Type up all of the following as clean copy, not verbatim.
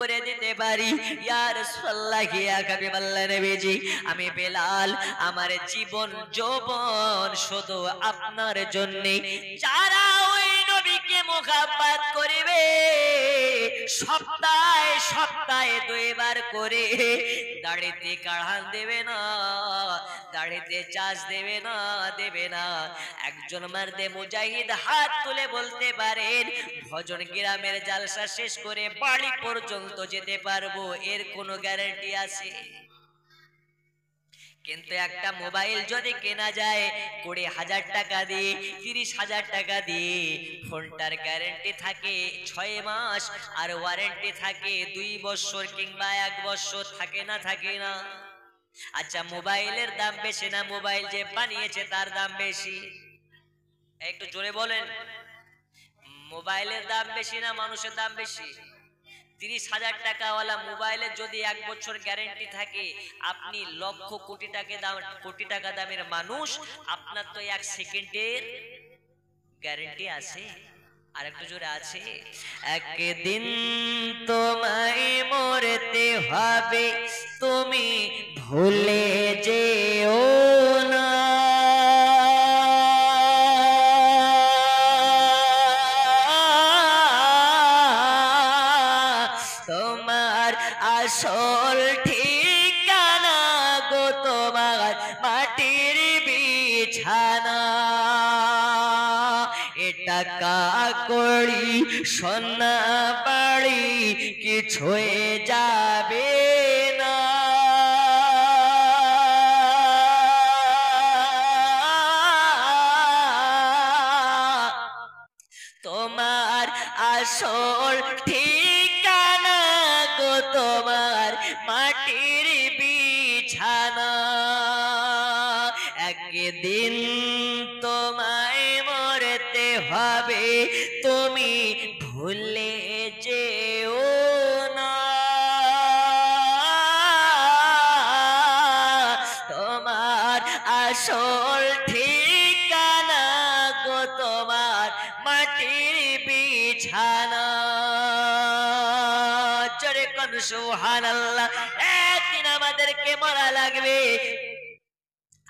করে দিতে পারি। ইয়া রাসূলুল্লাহ, ইয়া হাবিবাল্লাহ নবীজি, আমি বেলাল আমার জীবন যৌবন শুধু আপনার জন্য। যারা ওই নবীকে মুহাব্বত করিবে সপ্তাহে সপ্তাহে দুইবার করে দাড়িতে কাঢ়ান দেবে না, দাড়িতে চাষ দেবে না। একজন মারদে মুজাহিদ হাত তুলে বলতে পারেন, ভজন গ্রামের জালসা শেষ করে বাড়ি পর্যন্ত যেতে পারবো, এর কোনো গ্যারান্টি আছে? কিন্তু একটা মোবাইল যদি কেনা যায় 20,000 টাকা দিয়ে, 30,000 টাকা দিয়ে, ফোনটার গ্যারান্টি থাকে 6 মাস আর ওয়ারেন্টি থাকে 2 বছর কিংবা 1 বছর, থাকে না থাকে না? আচ্ছা, মোবাইলের দাম বেশি না মোবাইল যে বানিয়েছে তার দাম বেশি? একটু জোরে বলেন। মোবাইলের দাম বেশি না মানুষের দাম বেশি? 30,000 টাকাওয়ালা মোবাইলের যদি 1 বছর গ্যারান্টি থাকে, আপনি লক্ষ কোটি টাকা দামের মানুষ, আপনার তো 1 সেকেন্ডের গ্যারান্টি আছে। আর একটু জোরে আছে। একদিন তোমায় মরতে হবে, তুমি ভুলে যেও না। তোমার আসল ঠিকানা গো তোমার মাটির বিছানা। টাকা কড়ি সোনা বাড়ি কিছুই যাবে না। তোমার আসল ঠিকানা গো তোমার মাটির বিছানা। একদিন তোমায় মরতে হবে, তুমি ভুলে যেও না। তোমার আসল ঠিকানা গো তোমার মাটির বিছানা। জোরে কোন সুবহানাল্লাহ। একদিন আমাদেরকে মরা লাগবে।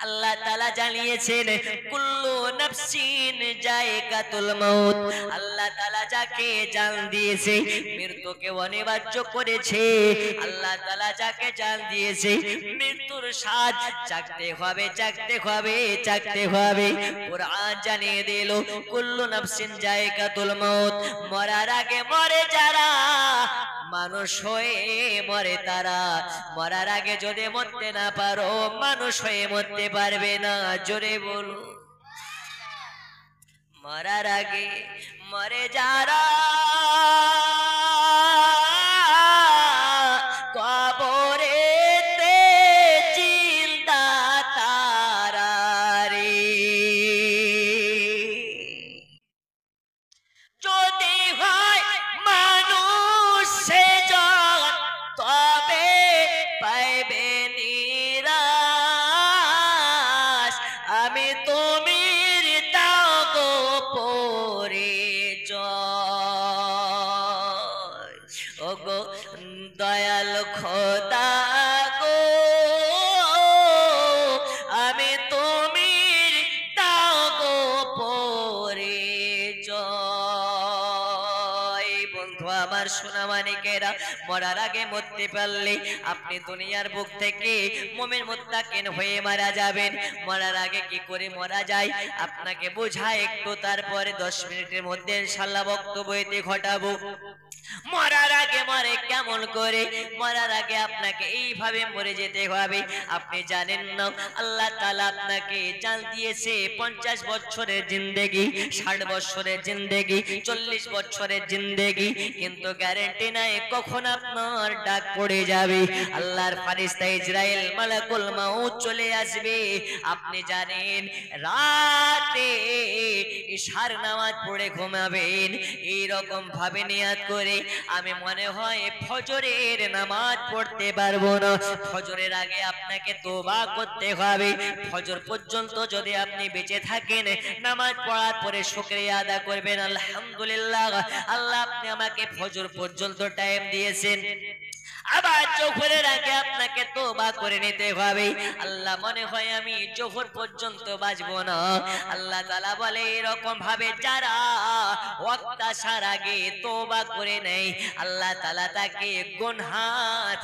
আল্লাহ তাআলা জানিয়েছেন, কুল্লু নাফসিন যায়কাতুল মাউত। আল্লাহ তাআলা যাকে জান দিয়েছে মৃত্যুকে অনিবার্য করেছে। আল্লাহ তাআলা যাকে জান দিয়েছে মৃত্যুর স্বাদ চাখতে হবে, চাখতে হবে, চাখতে হবে। কুরআন জানিয়ে দিল, কুল্লু নাফসিন যায়কাতুল মাউত। মরার আগে মরে যারা, মানুষ হয়ে মরে তারা। মরার আগে যদি মরতে না পারো, মানুষ হয়ে মরতে পারবে না। জোরে বলো। মরার আগে মরে যারা, কবরেতে জিন্দা তারা রে। যদি হয় মানুষ সেজন, তবে পাইবে নিরাশ। আমি তুমির দাও গো পরিচয়। ও গো দয়াল খোদা গো, আমি তুমির দাও গো পরিচয়। বন্ধু আমার, সোনা মানিকেরা, মরার আগে মরতে পারলে আপনি দুনিয়ার বুক থেকে মুমিন মুত্তাকিন হয়ে মারা যাবেন। মরার আগে কি করে মরা যায় আপনাকে বোঝায় একটু, তারপরে 10 মিনিটের মধ্যে ইনশাআল্লাহ বক্তব্য এতে ঘটাবো। মরার আগে মরে কেমন করে? মরার আগে আপনাকে এইভাবে মরে যেতে হবে। আপনি জানেন না, আল্লাহ তাআলা আপনাকে জান দিয়েছে 50 বছরের জিন্দেগি, 60 বছরের জিন্দেগি, 40 বছরের জিন্দেগি, কিন্তু গ্যারান্টি নাই কখন আপনার ডাক পড়ে যাবে। আল্লাহর ফেরেশতা ইসরাইল মালাকুল মাউত চলে আসবে। আপনি জানেন, রাতে ইশার নামাজ পড়ে ঘুমাবেন। এই রকম ভাবে নিয়াত করে, আমি মনে হয় ফজর ফজরের নামাজ পড়তে পারবো না। ফজরের আগে আপনাকে তওবা করতে হবে। ফজর পর্যন্ত যদি আপনি বেঁচে থাকেন, নামাজ পড়ার পরে শুকরিয়া আদা করবেন, আলহামদুলিল্লাহ আল্লাহ আপনি আমাকে ফজর পর্যন্ত টাইম দিয়েছেন। আবার জোহরের আগে আপনাকে তওবা করে নিতে হবে। আল্লাহ মনে হয় আমি জোহর পর্যন্ত বাঁচবো না, আল্লাহ তাআলা বলে এরকম ভাবে যারা ওয়াক্ত আসার আগে তওবা করে নেয়, আল্লাহ তাআলা তাকে গুনাহ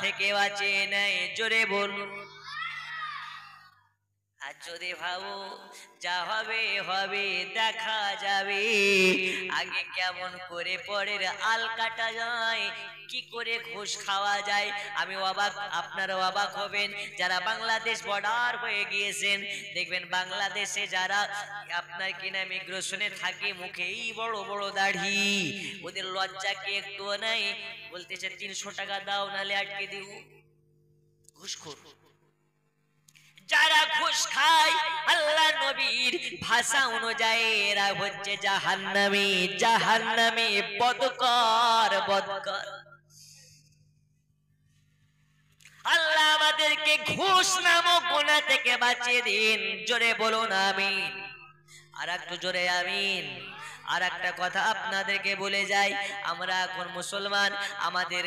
থেকে বাঁচিয়ে নেয়। জোরে বলুন। আর যদি ভাবো যা হবে হবে, দেখা যাবে, আগে কেমন করে পরের আল কাটা যায়, কি করে ঘুষ খাওয়া যায়, আমি অবাক, আপনারা অবাক হবেন যারা বাংলাদেশ বর্ডার হয়ে গিয়েছেন। দেখবেন বাংলাদেশে যারা আপনার কিনা ইমিগ্রেশনে থাকে, মুখে এই বড় বড় দাড়ি, ওদের লজ্জা কি একটু নাই? বলতেছে 300 টাকা দাও নালে আটকে দিব। ঘুষখোর যারা ঘুষ খায়, আল্লাহ নবীর ভাষা অনুযায়ী এরা হচ্ছে জাহান্নামী, জাহান্নামী, বদকার, বদকার। আল্লাহ আমাদেরকে ঘুষ নামক গুনাহ থেকে বাঁচিয়ে দিন। জোরে বলুন আমিন। আর একটু জোরে আমিন। আর একটা কথা আপনাদেরকে বলে যাই, আমরা এখন মুসলমান, আমাদের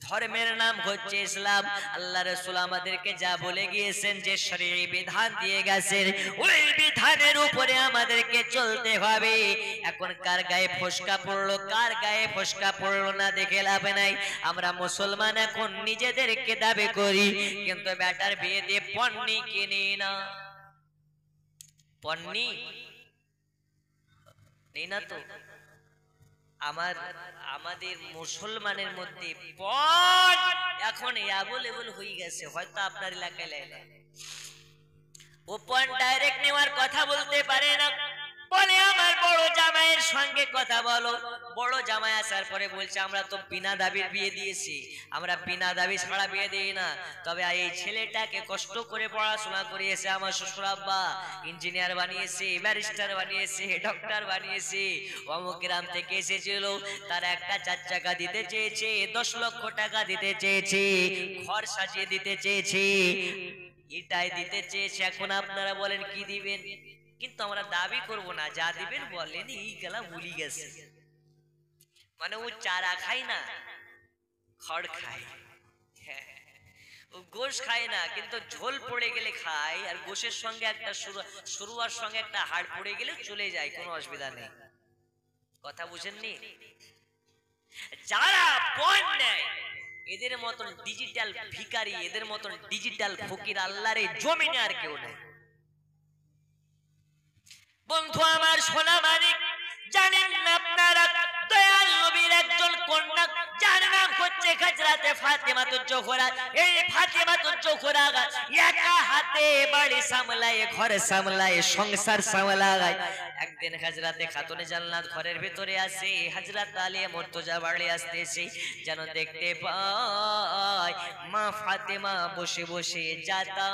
ধর্মের নাম হচ্ছে ইসলাম। আল্লাহ রাসূল আমাদেরকে যা বলে গিয়েছেন, যে শরীয়ী বিধান দিয়ে গেছেন, ওই বিধানের উপরে আমাদেরকে চলতে হবে। এখন কার গায়ে ফসকা পড়লো, কার গায়ে ফসকা পড়লো না দেখে লাভ নাই। আমরা মুসলমান এখন নিজেদেরকে দাবি করি, কিন্তু বেটার বিয়ে দিয়ে পন্নি কিনি না। পন্নি নেই না তো। আমাদের মুসলমানের মধ্যে পণ এখন অ্যাভেলেবল হয়ে গেছে, হয়তো আপনার এলাকায় লাই। ও পণ ডাইরেক্ট নেওয়ার কথা বলতে পারে না, বলে আমার বড় জামাইয়ের সঙ্গে কথা বলো। বড় জামাই আসার পরে বলছে আমরা তো বিনা দাবির বিয়ে দিয়েছি, আমরা বিনা দাবি ছাড়া বিয়ে দিই না। তবে এই ছেলেটাকে কষ্ট করে পড়াশোনা করিয়েছে আমার শ্বশুর আব্বা, ইঞ্জিনিয়ার বানিয়েছে, ব্যারিস্টার বানিয়েছে, ডক্টর বানিয়েছে, অমুক গ্রাম থেকে এসেছিল, তার একটা 4 চাকা দিতে চেয়েছে, 10 লক্ষ টাকা দিতে চেয়েছে, ঘর সাজিয়ে দিতে চেয়েছে, এটাই দিতে চেয়েছে। এখন আপনারা বলেন কি দিবেন? কিন্তু আমরা দাবি করব না, যা দিবেন বলেন, এই গেলা ভুলি গেছে। মানে ও চারা খায় না, খড় খায়। ও গোশ খায় না, কিন্তু ঝোল পড়ে গেলে খায়, আর গোশের সঙ্গে একটা সরুয়ার সঙ্গে একটা হাড় পড়ে গেলে চলে যায়, কোনো অসুবিধা নেই। কথা বুঝেননি? যারা পণ নেয়, এদের মতন ডিজিটাল ভিখারি, এদের মতন ডিজিটাল ফকির আল্লাহর এই জমিনে আর কেউ নেই। বন্ধু আমার, সোনা মানিক, জানেন না আপনারা দয়াল নবীর একজন কন্যা, যার নাম হচ্ছে হযরতে ফাতেমাতুজ জোহরা। এই ফাতেমাতুজ জোহরা একা হাতে বাড়ি সামলায়, ঘর সামলায়, সংসার সামলায়। একদিন হযরতে খাতুনে জান্নাত ঘরের ভিতরে আসে, হযরত আলী মুর্তজা বাড়ি আসতেছে, যেন দেখতে পায় মা ফাতেমা বসে বসে যাতা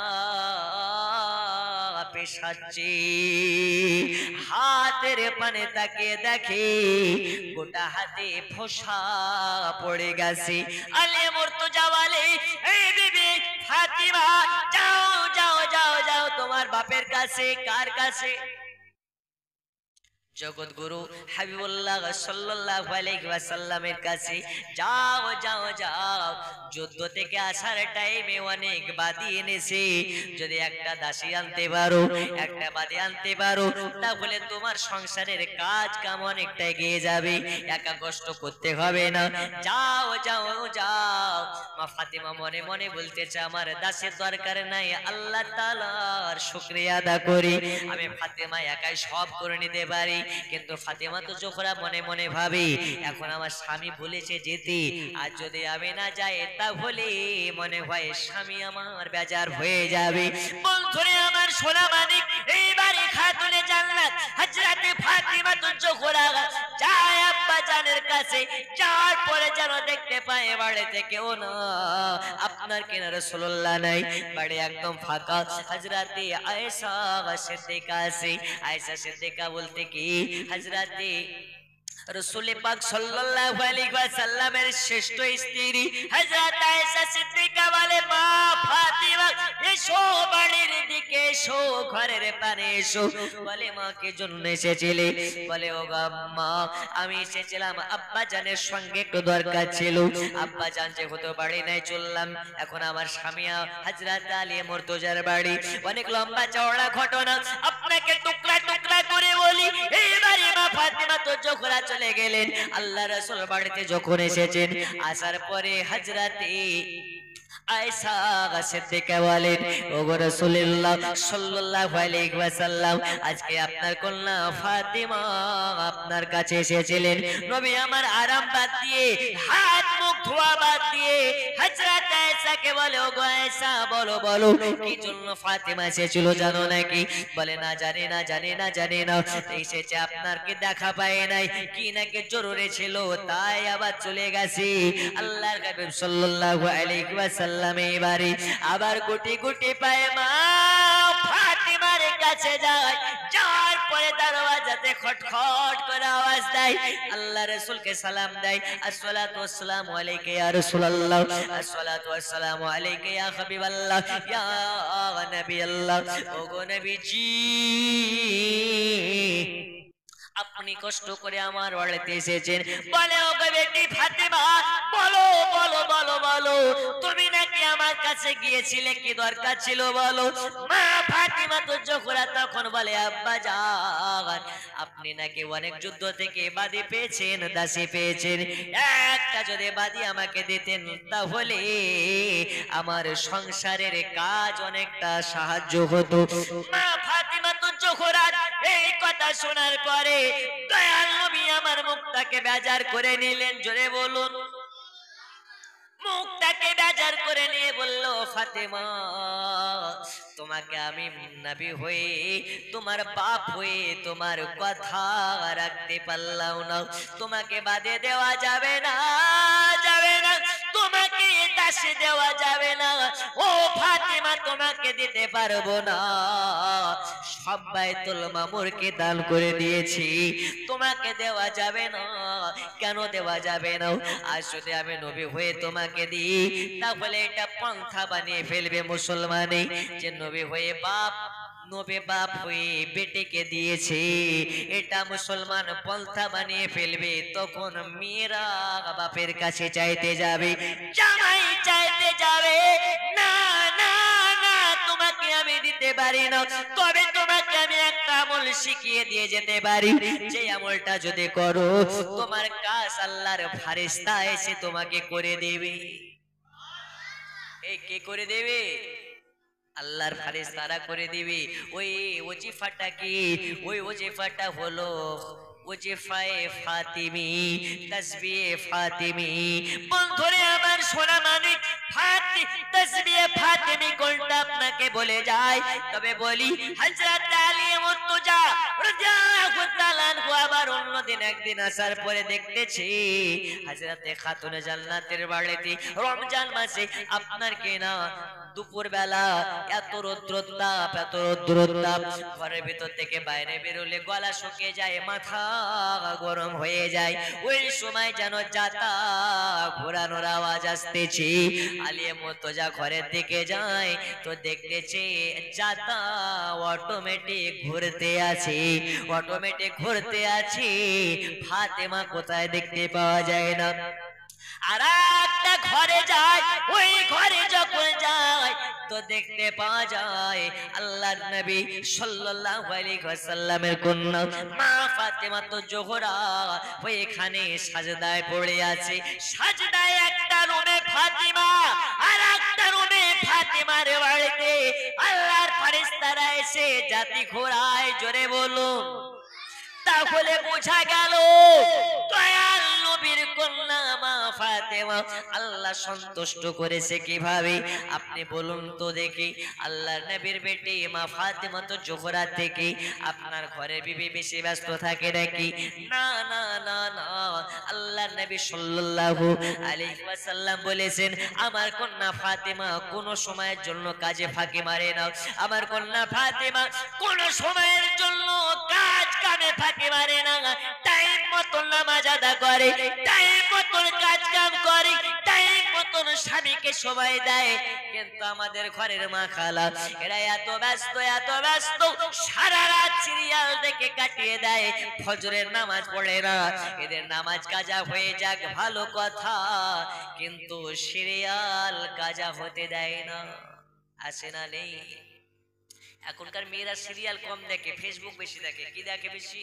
পেশাচ্ছে। হাতের পানে তাকিয়ে দেখে গোটা হাতে ফোসা পড়ে গেছে। আলী মুর্তজা বলে, এই বিবি ফাতিমা, যাও যাও যাও যাও তোমার বাপের কাছে। কার কাছে? জগৎগুরু হাবিবুল্লাহ সাল্লাল্লাহু আলাইহি ওয়াসাল্লামের কাছে। যাও যাও যাও, যুদ্ধ থেকে আসার টাইমে অনেক বাদী এনেছে, যদি একটা দাসী আনতে পারো, একটা বাদী আনতে পারো, তাহলে তোমার সংসারের কাজ কাম অনেকটা এগিয়ে যাবে, একা কষ্ট করতে হবে না। যাও যাও যাও। মা ফাতিমা মনে মনে বলতেছে, আমার দাসের দরকার নাই, আল্লাহ তাআলার শুকরিয়া আদা করি, আমি ফাতিমা একাই সব করে নিতে পারি। কিন্তু ফাতেমা তো জোহরা মনে মনে ভাবে, এখন আমার স্বামী বলেছে যেতে, আর যদি আমি না যাই তাহলে মনে হয় স্বামী আমার বেজার হয়ে যাবে। বন্ধুরে আমার, সোনা মানিক, এইবারে খাতুনে জান্নাত হযরতে ফাতেমা তো জোহরা যায় আব্বা জানের কাছে। যাওয়ার পরে যেন দেখতে পায় বাড়িতে কেউ না, আপনার কিনা রাসূলুল্লাহ নাই, বাড়ি একদম ফাঁকা। হযরতে আয়েশা সিদ্দিকা আছে। আয়েশা সিদ্দিকা বলতে কি, হযরতে রাসূল পাক সাল্লাল্লাহু আলাইহি ওয়াসাল্লামের শ্রেষ্ঠ স্ত্রী হযরত আয়েশা সিদ্দিকা বলে, মা ফাতিমা এসো বাড়ির দিকে এসো, ঘরের পানে এসো। বলে, মা কে জন্য এসেছিলে? বলে, ও মা আমি এসেছিলাম আব্বা জানের সঙ্গে একটু দরকার ছিল। আব্বা জান যেহেতু বাড়ি নাই চললাম, এখন আমার স্বামী হযরত আলী মুর্তজার বাড়ি। অনেক লম্বা চওড়া ঘটনা, আপনাকে টুকরা টুকরা করে বলি। এইবারে মা ফাতিমা তো জোহরা চলে গেলেন। আল্লাহ রাসূল বাড়িতে যখন এসেছেন, আসার পরে হযরতে আয়েশা সিদ্দিকা বলেন, ওগো রাসূলুল্লাহ সাল্লাল্লাহু আলাইহি ওয়াসাল্লাম, আজকে আপনার কন্যা ফাতিমা আপনার কাছে এসেছিলেন। নবী আমার আরাম বাদ দিয়ে, হাত মুখ ধোয়া বাদ দিয়ে হযরত আয়েশাকে বলে, ওগো আয়েশা বলো বলো কি জন্য ফাতিমা এসেছিল জানো নাকি? বলে, না জানি না জানি না জানি না। এসেছে আপনার কি দেখা পায় নাই, কি নাকি জরুরি ছিল তাই আবার চলে গেছি। আল্লাহর হাবিব সাল্লাল্লাহু আলাইহি ওয়াসাল্লাম এবারে আবার গুটি গুটি পায়ে মা ফাতিমার কাছে যায়। যাওয়ার পরে দরওয়াজাতে খটখট করে আওয়াজ দেয়। আল্লাহ রাসূলকে সালাম দেয়, আসসালাতু ওয়াসসালামু আলাইকা ইয়া রাসূলুল্লাহ, আসসালাতু ওয়াসসালামু আলাইকা ইয়া হাবিবাল্লাহ, ইয়া নবী আল্লাহ। ওগো নবীজি, আপনি কষ্ট করে আমার বাড়িতে এসেছেন। বলে, ওগো বেটি ফাতিমা বলো বলো বলো বলো, তুমি নাকি আমার কাছে গিয়েছিলে, কি দরকার ছিল বলো। মা ফাতিমা তো জোহরা তখন বলে, আব্বা জান আপনি নাকি অনেক যুদ্ধ থেকে বাদী পেয়েছেন, দাসী পেয়েছেন। একটা যদি বাদী আমাকে দিতেন তাহলে আমার সংসারের কাজ অনেকটা সাহায্য হতো। মা ফাতিমা তো জোহরা এই কথা শোনার পরে দয়াল নবী আমার মুখটাকে বেজার করে নিলেন। জোরে বলুন। মুখটাকে বেজার করে নিয়ে বলল, ফাতেমা তোমাকে আমি নবী হয়ে, তোমার বাপ হয়ে তোমার কথা রাখতে পারলাম না। তোমাকে বাদে দেওয়া যাবে না, যাবে না। তোমাকে দাসী দেওয়া যাবে না। ও ফাতেমা তোমাকে দিতে পারবো না। সব বাইতুল মামুরকে দান করে দিয়েছি, তোমাকে দেওয়া যাবে না। কেন দেওয়া যাবে না? আজ যদি আমি নবী হয়ে তোমাকে দিই তাহলে এটা পন্থা বানিয়ে ফেলবে মুসলমানে যে নবী হয়ে নবী বাপ হয়ে বেটিকে দিয়েছে, এটা মুসলমান পন্থা বানিয়ে ফেলবে। তখন মেয়েরা বাপের কাছে চাইতে যাবে, জামাই চাইতে যাবে, না না না তোমাকে আমি দিতে পারি না, তবে তোমাকে আমি একটা আমল শিখিয়ে দিয়ে যেতে পারি। যে আমলটা যদি করো তোমার কাজ আল্লাহর ফেরেশতা এসে তোমাকে করে দেবে। এই কে করে দেবে? আল্লাহর ফেরেশতারা করে দিবে। ওই ওজিফাটা কি? ওই ওজিফাটা হলো ওজিফায়ে ফাতিমি, তাসবিহে ফাতিমি। বন্ধুরে আমার সোনা মানিক, তাসবিহে ফাতিমি কোনটা আপনাকে বলে যায়। তবে বলি হযরত আলী মুর্তজা রাদিয়াল্লাহু তাআলা আনহু আবার অন্যদিন একদিন আসার পরে দেখতেছি হযরতে খাতুনে জান্নাতের বাড়িতে রমজান মাসে আপনার কেনা দুপুর বেলা এত রৌদ্রোত্তাপ, এত রৌদ্রোত্তাপ, ঘরের ভিতর থেকে বাইরে বেরোলে গলা শুকিয়ে যায়, মাথা গরম হয়ে যায়। ওই সময় যেন জাতা ঘোরানোর আওয়াজ আসতেছে। আলিয়া মুর্তজা ঘরের দিকে যায় তো দেখতেছে জাতা অটোমেটিক ঘুরতে আছে, অটোমেটিক ঘুরতে আছে। ফাতেমা কোথায় দেখতে পাওয়া যায় না। আর একটা ঘরে যায়, ওই ঘরে যখন যায় তো দেখতে পাওয়া যায় আল্লাহর নবী সাল্লাল্লাহু আলাইহি ওয়াসাল্লামের কন্যা মা ফাতেমা তো জোহরা ওইখানে সাজদায় পড়ে আছে। সাজদায় একটা রুমে ফাতিমা, আর একটা রুমে ফাতিমার বাড়িতে আল্লাহর ফেরেশতারা এসে জাতি ঘোরায়। জোরে বলুন। তাহলে বোঝা গেল দয়াল নবীর কন্যা মা ফাতেমা আল্লাহ সন্তুষ্ট করেছে কিভাবে? আপনি বলুন তো দেখি। আল্লাহর নবীর বেটি মা ফাতেমা তো জোহরা থেকে আপনার ঘরের বিবি বেশি ব্যস্ত থাকে নাকি? না না না না, আল্লাহর নবী সাল্লাল্লাহু আলাইহি ওয়াসাল্লাম বলেছেন আমার কন্যা ফাতেমা কোন সময়ের জন্য কাজে ফাঁকি মারে না। আমার কন্যা ফাতেমা কোন সময়ের জন্য কাজ কামে ফাঁকি মারে না, টাইম মতন নামাজ আদা করে, টাইম মতন কাজ কাম করে, টাইম মতন স্বামীকে সময় দেয়। কিন্তু আমাদের ঘরের মা খালা এরা এত ব্যস্ত, এত ব্যস্ত, সারা রাত সিরিয়াল দেখে কাটিয়ে দেয়, ফজরের নামাজ পড়ে না। এদের নামাজ কাজা হয়ে যাক ভালো কথা, কিন্তু সিরিয়াল কাজা হতে দেয় না। আসে না নেই? এখনকার মেয়েরা সিরিয়াল কম দেখে, ফেসবুক বেশি দেখে। কি দেখে বেশি?